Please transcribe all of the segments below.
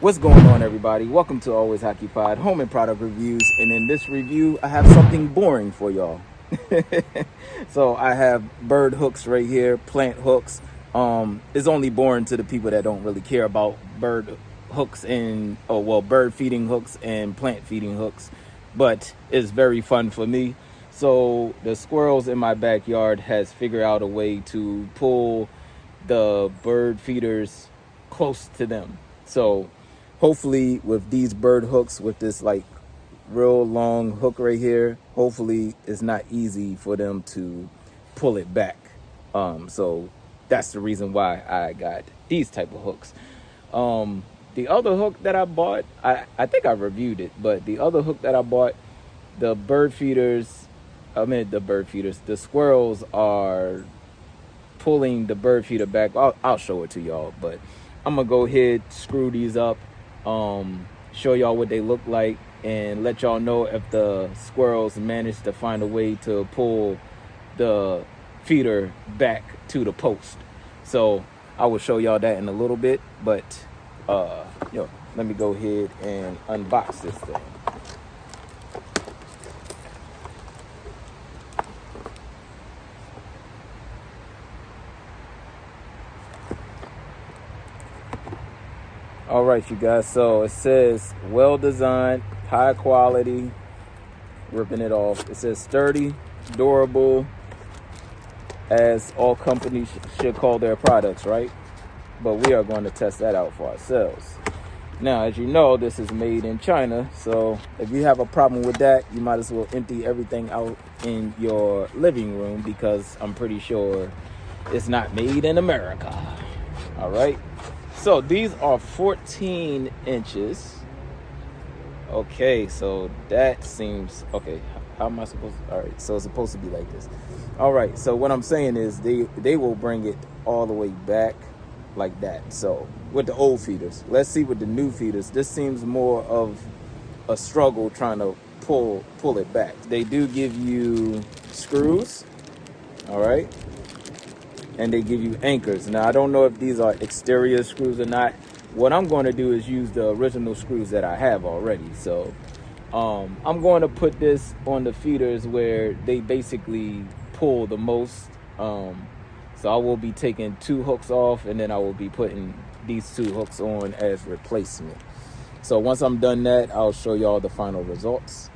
What's going on, everybody? Welcome to Always Occupied Home and Product Reviews. And in this review, I have something boring for y'all. So I have bird hooks right here, plant hooks. It's only boring to the people that don't really care about bird hooks and, bird feeding hooks and plant feeding hooks. But it's very fun for me. So the squirrels in my backyard has figured out a way to pull the bird feeders close to them. So hopefully with these bird hooks, with this like real long hook right here, hopefully it's not easy for them to pull it back. So that's the reason why I got these type of hooks. The other hook that I bought, I think I reviewed it, but the other hook that I bought, the squirrels are pulling the bird feeder back. I'll show it to y'all, but I'm gonna go ahead, screw these up, show y'all what they look like, and let y'all know if the squirrels manage to find a way to pull the feeder back to the post. So I will show y'all that in a little bit, but let me go ahead and unbox this thing. All right, you guys, so it says well designed, high quality, ripping it off. It says sturdy, durable, as all companies should call their products, right? But we are going to test that out for ourselves. Now, as you know, this is made in China, so if you have a problem with that, you might as well empty everything out in your living room, because I'm pretty sure it's not made in America. All right. So these are 14 inches. Okay, so that seems okay. How am I supposed to? All right, so it's supposed to be like this. All right, so what I'm saying is they will bring it all the way back like that. So with the old feeders, let's see with the new feeders. This seems more of a struggle trying to pull it back. They do give you screws. All right. And they give you anchors. Now, I don't know if these are exterior screws or not. What I'm going to do is use the original screws that I have already. So I'm going to put this on the feeders where they basically pull the most. So I will be taking 2 hooks off, and then I will be putting these 2 hooks on as replacement. So once I'm done that, I'll show y'all the final results.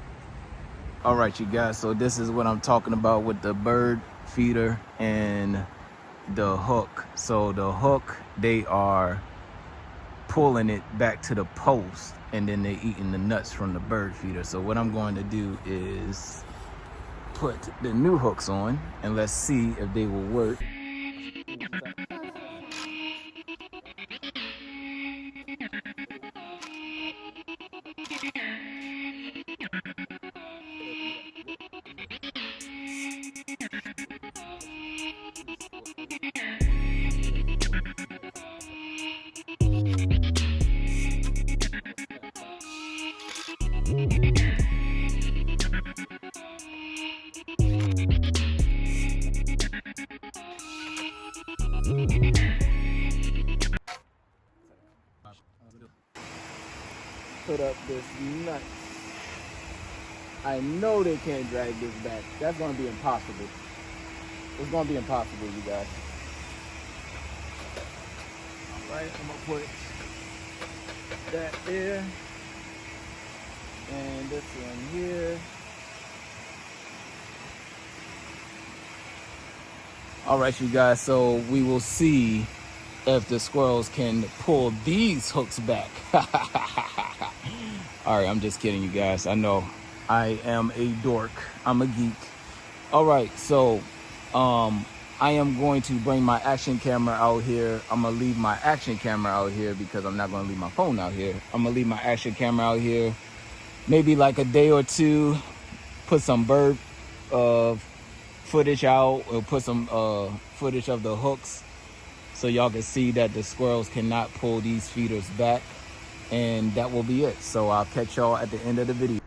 All right, you guys, so this is what I'm talking about with the bird feeder and the hook. So the hook, they are pulling it back to the post, and then they're eating the nuts from the bird feeder. So what I'm going to do is put the new hooks on, and let's see if they will work. Put up this nut. I know they can't drag this back. That's going to be impossible. It's going to be impossible, you guys. All right, I'm going to put that there. And this one here. All right, you guys, so we will see if the squirrels can pull these hooks back. All right, I'm just kidding, you guys. I know I am a dork. I'm a geek. All right, so I am going to bring my action camera out here. I'm going to leave my action camera out here because I'm not going to leave my phone out here. I'm going to leave my action camera out here maybe like a day or two, put some bird footage out, or put some footage of the hooks so y'all can see that the squirrels cannot pull these feeders back, and that will be it. So I'll catch y'all at the end of the video.